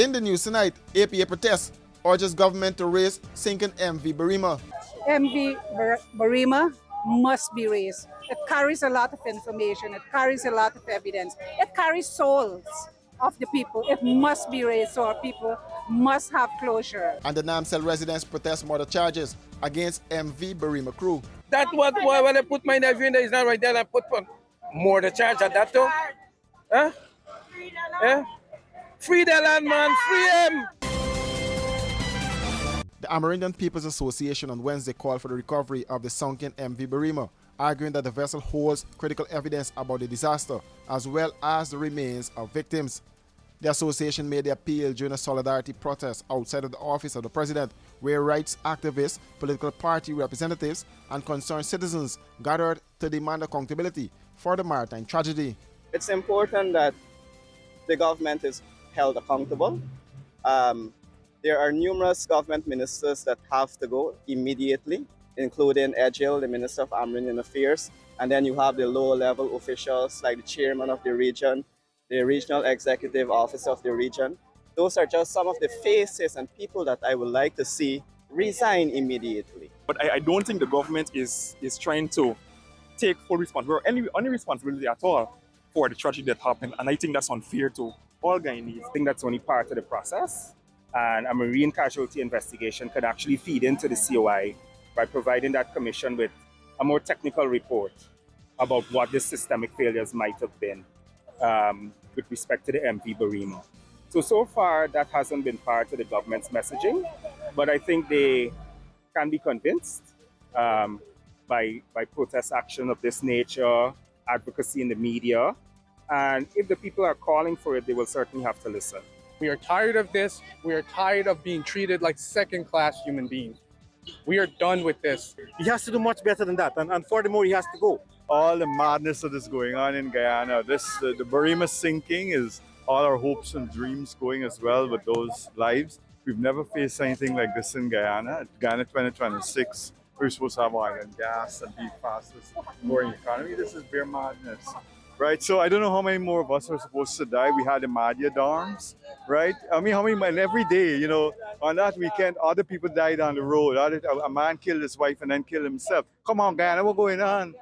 In the news tonight, APA protests urges government to raise sinking MV Barima. Barima must be raised. It carries a lot of information. It carries a lot of evidence. It carries souls of the people. It must be raised so our people must have closure. And the Damsel residents protest murder charges against MV Barima crew. That's what when I put my nephew in there, he's not right there. I put more the charge at that too. Huh? Yeah? Free the land, man. Free him. The Amerindian People's Association on Wednesday called for the recovery of the sunken MV Barima, arguing that the vessel holds critical evidence about the disaster as well as the remains of victims. The association made the appeal during a solidarity protest outside of the office of the president, where rights activists, political party representatives, and concerned citizens gathered to demand accountability for the maritime tragedy. It's important that the government is held accountable. There are numerous government ministers that have to go immediately, including Edgil, the Minister of Amerindian Affairs, and then you have the lower-level officials like the chairman of the region, the regional executive officer of the region. Those are just some of the faces and people that I would like to see resign immediately. But I don't think the government is trying to take full responsibility or any responsibility at all for the tragedy that happened, and I think that's unfair to all Guyanese. I think that's only part of the process, and a marine casualty investigation could actually feed into the COI by providing that commission with a more technical report about what the systemic failures might have been with respect to the MV Barima. So far, that hasn't been part of the government's messaging, but I think they can be convinced by protest action of this nature, advocacy in the media, and if the people are calling for it, they will certainly have to listen. We are tired of this. We are tired of being treated like second-class human beings. We are done with this. He has to do much better than that, and furthermore, he has to go. All the madness that is going on in Guyana, the Barima sinking is all our hopes and dreams going as well with those lives. We've never faced anything like this in Guyana. Guyana 2026, we're supposed to have oil and gas and be fastest growing economy. This is bare madness, right? So I don't know how many more of us are supposed to die. We had the Madhya Dams, right? I mean, how many, and every day, you know, on that weekend, other people died on the road. A man killed his wife and then killed himself. Come on, Guyana, what's going on?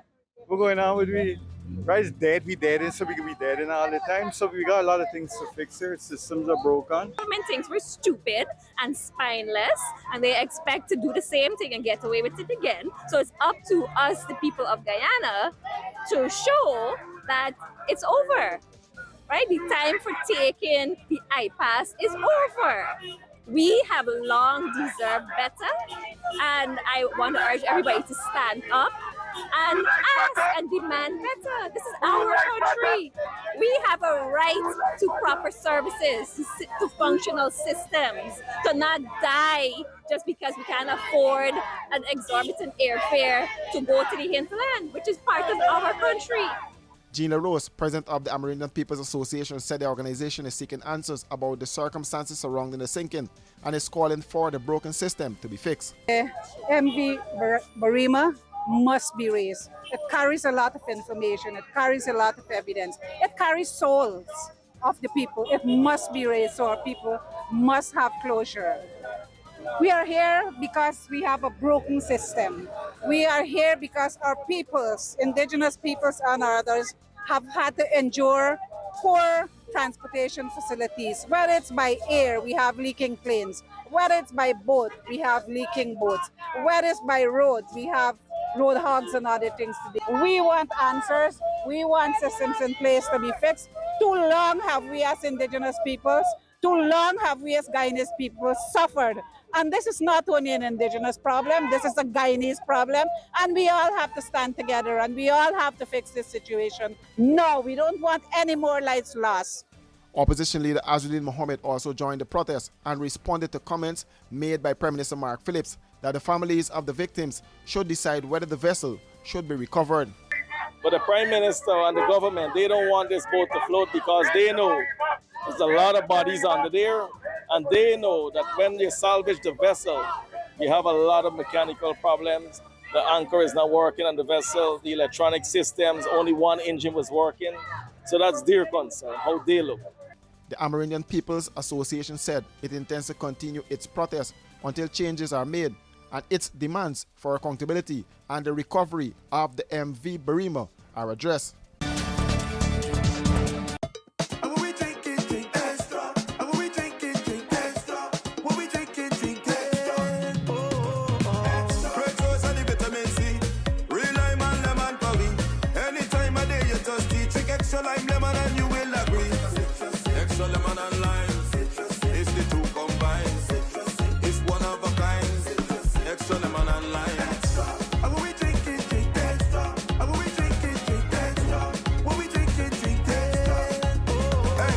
What's going on with me? Right, it's dead, we dead, and so we can be dead in all the time. So we got a lot of things to fix here. Systems are broken. Government thinks we're stupid and spineless, and they expect to do the same thing and get away with it again. So it's up to us, the people of Guyana, to show that it's over, right? The time for taking the iPass is over. We have long deserved better, and I want to urge everybody to stand up and ask and demand better. This is our country. We have a right to proper services, to functional systems, to not die just because we can't afford an exorbitant airfare to go to the hinterland, which is part of our country. Gina Rose, president of the Amerindian People's Association, said the organization is seeking answers about the circumstances surrounding the sinking and is calling for the broken system to be fixed. MV Barima must be raised. It carries a lot of information. It carries a lot of evidence. It carries souls of the people. It must be raised so our people must have closure. We are here because we have a broken system. We are here because our peoples, indigenous peoples and others, have had to endure poor transportation facilities. Whether it's by air, we have leaking planes. Whether it's by boat, we have leaking boats. Whether it's by road, we have road hogs and other things to do. We want answers. We want systems in place to be fixed. Too long have we as indigenous peoples, too long have we as Guyanese people suffered. And this is not only an indigenous problem, this is a Guyanese problem, and we all have to stand together and we all have to fix this situation. No, we don't want any more lives lost. Opposition leader Azudin Mohammed also joined the protest and responded to comments made by Prime Minister Mark Phillips that the families of the victims should decide whether the vessel should be recovered. But the Prime Minister and the government, they don't want this boat to float because they know there's a lot of bodies under there, and they know that when they salvage the vessel, you have a lot of mechanical problems. The anchor is not working on the vessel, the electronic systems, only one engine was working. So that's their concern, how they look. The Amerindian People's Association said it intends to continue its protest until changes are made, and its demands for accountability and the recovery of the MV Berima are addressed. Extra lime, lemon, and you will agree. Extra lemon and lime, it's the two combined. It's one of a kind. Extra lemon and lime. And when we drinking, drink extra. And when we drinking, drink extra. When we drinking, drink extra. Hey,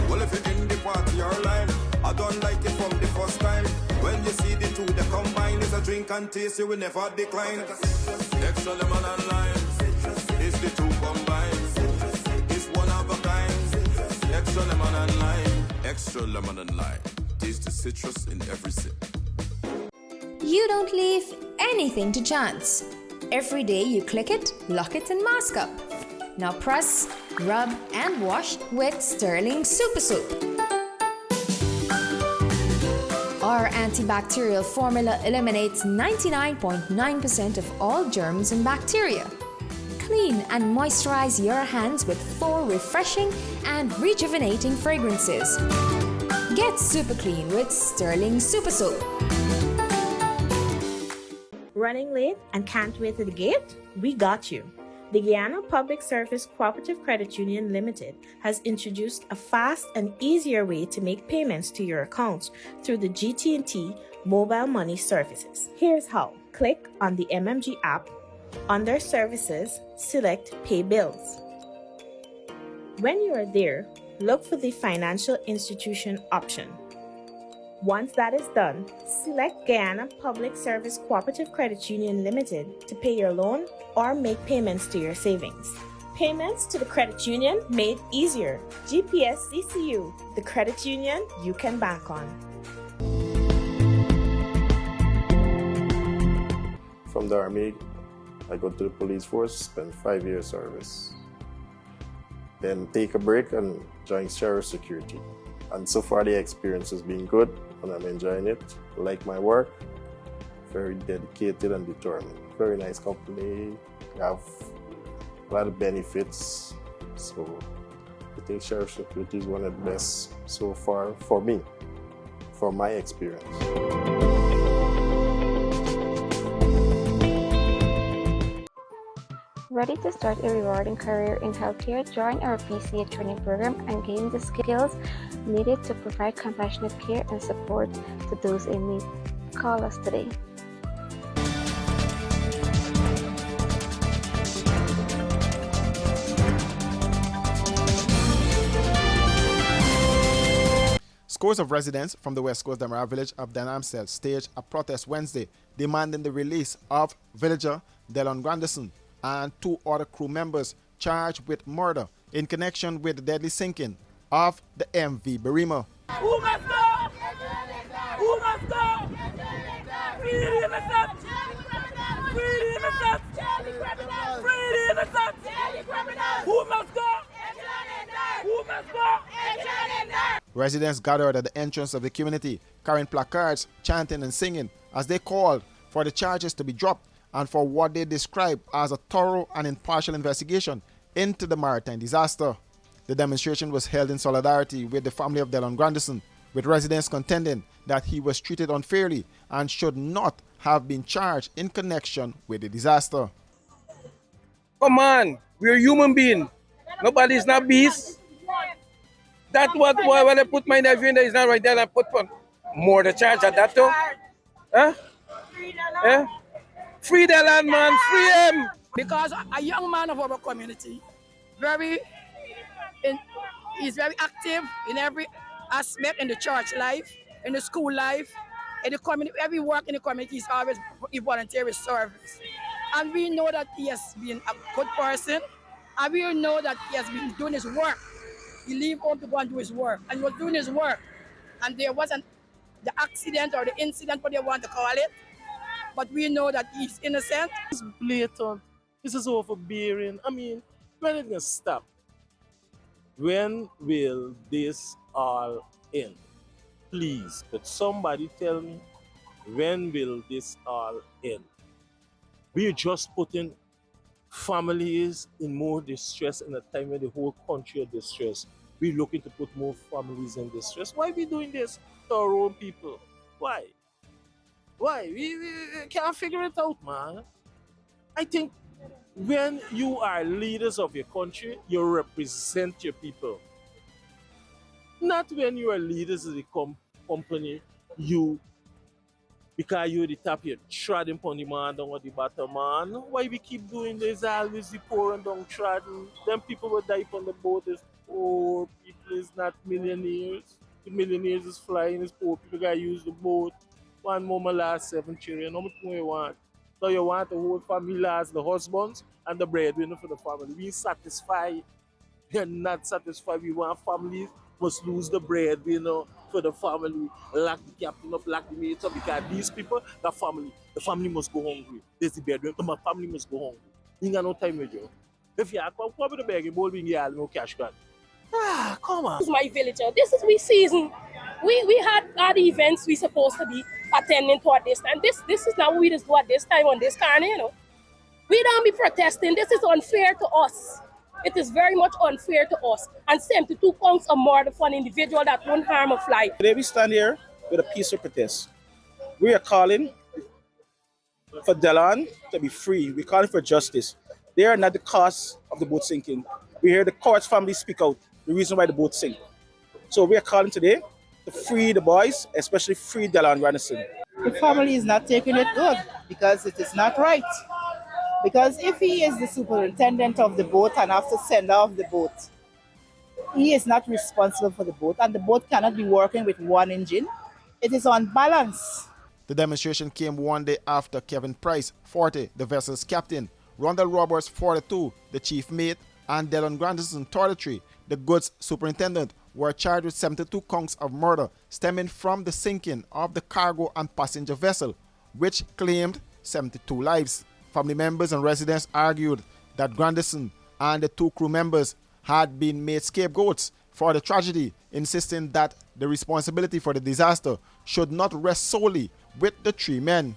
well if you're in the party or line, I don't like it from the first time. When you see the two, they combine. It's a drink and taste, you will never decline. Extra lemon and lime, it's the two combined. Extra lemon and lime. Extra lemon and lime. Taste the citrus in every sip. You don't leave anything to chance. Every day you click it, lock it, and mask up. Now press, rub, and wash with Sterling Super Soap. Our antibacterial formula eliminates 99.9% of all germs and bacteria. Clean and moisturize your hands with 4 refreshing and rejuvenating fragrances. Get super clean with Sterling Super Soap. Running late and can't wait at the gate? We got you. The Guyana Public Service Cooperative Credit Union Limited has introduced a fast and easier way to make payments to your accounts through the GT&T mobile money services. Here's how. Click on the MMG app. Under Services, select Pay Bills. When you are there, look for the Financial Institution option. Once that is done, select Guyana Public Service Cooperative Credit Union Limited to pay your loan or make payments to your savings. Payments to the credit union made easier. GPS CCU, the credit union you can bank on. From the Army, I go to the police force, spend 5 years service. Then take a break and join sheriff security. And so far the experience has been good and I'm enjoying it. I like my work, very dedicated and determined. Very nice company, have a lot of benefits. So I think sheriff security is one of the best so far for me, from my experience. Ready to start a rewarding career in healthcare? Join our PCA training program and gain the skills needed to provide compassionate care and support to those in need. Call us today. Scores of residents from the West Coast Damara village of Damsel staged a protest Wednesday demanding the release of villager Delon Grandison and 2 other crew members charged with murder in connection with the deadly sinking of the MV Berima. Who must go? Who must go? Free the innocent! Free the innocent! Free the innocent! Who must go? Who must go? Residents gathered at the entrance of the community carrying placards, chanting and singing as they called for the charges to be dropped and for what they described as a thorough and impartial investigation into the maritime disaster. The demonstration was held in solidarity with the family of Delon Grandison, with residents contending that he was treated unfairly and should not have been charged in connection with the disaster. Come on, we're human beings. Nobody's not beast. That's what when I put my nephew in there, is not right there. I put more the charge at that too. Huh? Yeah? Free the land, man. Free him. Because a young man of our community, he's very active in every aspect in the church life, in the school life, in the community. Every work in the community is always a voluntary service. And we know that he has been a good person, and we know that he has been doing his work. He left home to go and do his work, and he was doing his work. And there wasn't the accident or the incident, what they want to call it. But we know that he's innocent. It's blatant. This is overbearing. I mean, when it gonna stop? When will this all end? Please, could somebody tell me, when will this all end? We're just putting families in more distress in a time when the whole country is distressed. We're looking to put more families in distress. Why are we doing this to our own people? Why? Why? We can't figure it out, man. I think when you are leaders of your country, you represent your people. Not when you are leaders of the company, you, because you're the top, you're treading upon the man down at the bottom, man. Why we keep doing this? Always the poor and downtrodden. Them people will die on the boat is poor people, is not millionaires. The millionaires is flying, is poor people gotta use the boat. One moment last 7 children. How much more you want? So you want the whole family last, the husbands and the breadwinner for the family. We satisfied. We are not satisfied. We want families must lose the breadwinner for the family. Lock the captain up, lock the mates up, because these people, the family must go hungry. There's the breadwinner, my family must go hungry. You ain't got no time with you. If you come with the bag, you bowl being no cash card. Ah, come on. This is my villager. This is we season. We had events we supposed to be attending to at this time. This is not what we just do at this time on this carnival, you know. We don't be protesting. This is unfair to us. It is very much unfair to us. And 72 counts of murder for an individual that won't harm a fly. Today we stand here with a peaceful protest. We are calling for Delon to be free. We're calling for justice. They are not the cause of the boat sinking. We hear the court's family speak out the reason why the boat sank. So we are calling today to free the boys, especially free Delon Randerson. The family is not taking it good because it is not right. Because if he is the superintendent of the boat and have to send off the boat, he is not responsible for the boat, and the boat cannot be working with one engine. It is unbalanced. The demonstration came one day after Kevin Price, 40, the vessel's captain, Rondell Roberts, 42, the chief mate, and Delon Granderson, 33, the goods superintendent, were charged with 72 counts of murder stemming from the sinking of the cargo and passenger vessel, which claimed 72 lives. Family members and residents argued that Granderson and the 2 crew members had been made scapegoats for the tragedy, insisting that the responsibility for the disaster should not rest solely with the 3 men.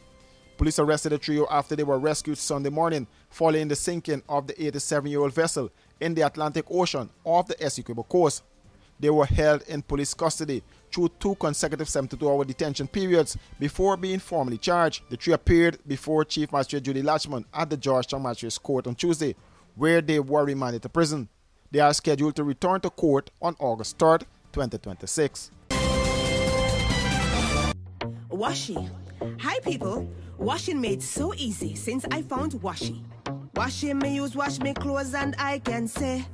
Police arrested the trio after they were rescued Sunday morning following the sinking of the 87-year-old vessel in the Atlantic Ocean off the Essequibo coast. They were held in police custody through 2 consecutive 72-hour detention periods before being formally charged. The 3 appeared before Chief Magistrate Judy Latchman at the Georgetown Magistrates Court on Tuesday, where they were remanded to prison. They are scheduled to return to court on August 3rd, 2026. Washi. Hi people. Washing made so easy since I found Washi. Washing me use wash me clothes and I can say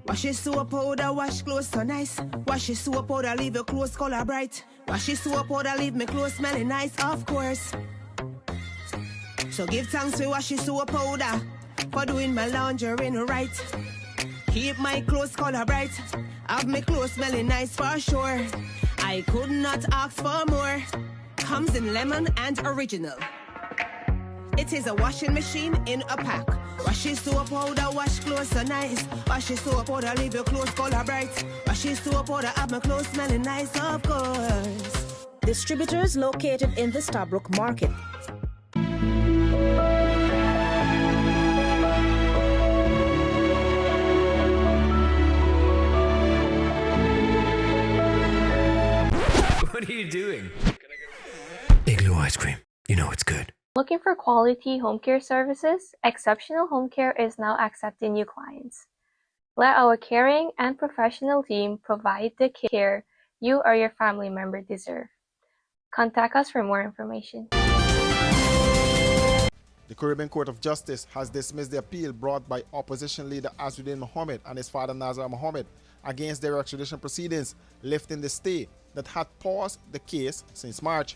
wash your soap powder, wash clothes so nice. Wash your soap powder, leave your clothes color bright. Wash your soap powder, leave me clothes smelling nice, of course. So give thanks to wash your soap powder for doing my laundry right. Keep my clothes color bright, have my clothes smelling nice for sure. I could not ask for more. Comes in lemon and original. It is a washing machine in a pack. Wash your soap powder, wash clothes so nice. Wash your soap powder, leave your clothes color bright. Wash your soap powder, have my clothes smelling nice, of course. Distributors located in the Stabrook Market. What are you doing? Igloo ice cream. You know it's good. Looking for quality home care services? Exceptional Home Care is now accepting new clients. Let our caring and professional team provide the care you or your family member deserve. Contact us for more information. The Caribbean Court of Justice has dismissed the appeal brought by opposition leader Azzuddin Mohammed and his father Nazar Mohammed against their extradition proceedings, lifting the stay that had paused the case since March.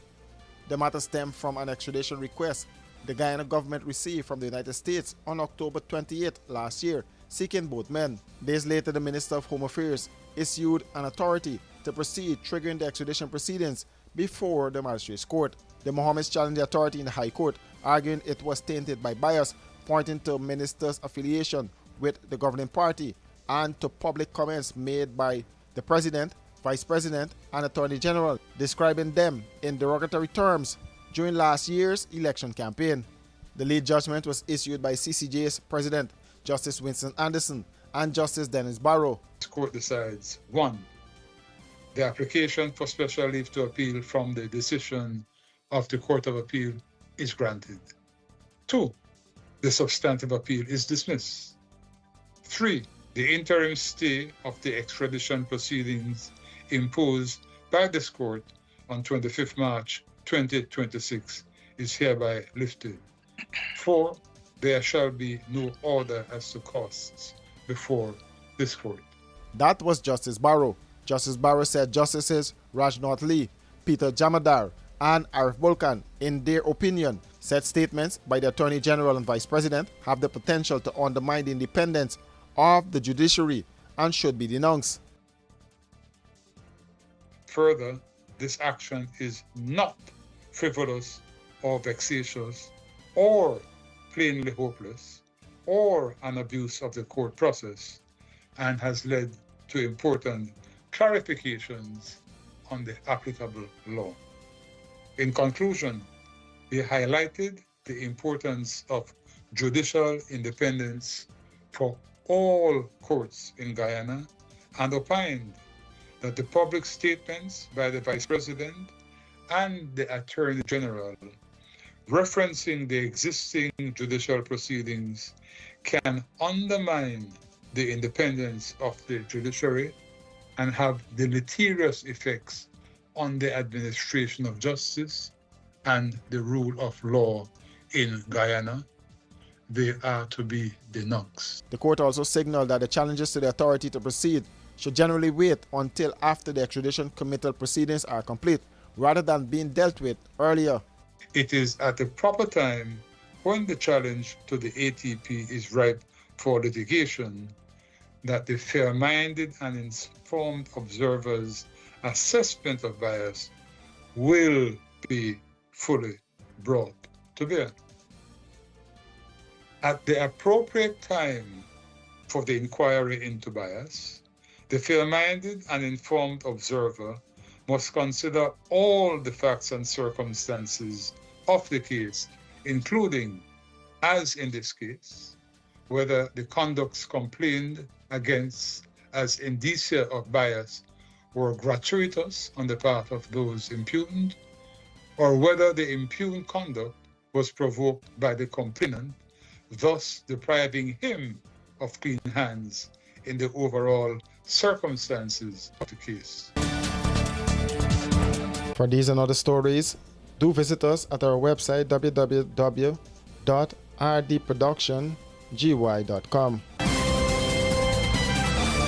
The matter stemmed from an extradition request the Guyana government received from the United States on October 28 last year, seeking both men. Days later, the Minister of Home Affairs issued an authority to proceed, triggering the extradition proceedings before the magistrate's court. The Mohammeds challenged the authority in the High Court, arguing it was tainted by bias, pointing to minister's affiliation with the governing party and to public comments made by the President, Vice President, and Attorney General, describing them in derogatory terms during last year's election campaign. The lead judgment was issued by CCJ's President, Justice Winston Anderson, and Justice Dennis Barrow. This court decides: 1. The application for special leave to appeal from the decision of the Court of Appeal is granted. 2. The substantive appeal is dismissed. 3. The interim stay of the extradition proceedings imposed by this court on 25th March 2026 is hereby lifted. 4. There shall be no order as to costs before this court. That was Justice Barrow. Justice Barrow said Justices Rajnath Lee, Peter Jamadar, and Arif Volkan, in their opinion, said statements by the Attorney General and Vice President have the potential to undermine the independence of the judiciary and should be denounced. Further, this action is not frivolous or vexatious or plainly hopeless or an abuse of the court process, and has led to important clarifications on the applicable law. In conclusion, we highlighted the importance of judicial independence for all courts in Guyana and opined that the public statements by the Vice President and the Attorney General referencing the existing judicial proceedings can undermine the independence of the judiciary and have deleterious effects on the administration of justice and the rule of law in Guyana. They are to be denounced. The court also signaled that the challenges to the authority to proceed should generally wait until after the extradition committal proceedings are complete, rather than being dealt with earlier. It is at the proper time, when the challenge to the ATP is ripe for litigation, that the fair-minded and informed observer's assessment of bias will be fully brought to bear. At the appropriate time for the inquiry into bias, the fair-minded and informed observer must consider all the facts and circumstances of the case, including, as in this case, whether the conducts complained against as indicia of bias were gratuitous on the part of those impugned, or whether the impugned conduct was provoked by the complainant, thus depriving him of clean hands in the overall circumstances of the case. For these and other stories, do visit us at our website www.rdproductiongy.com.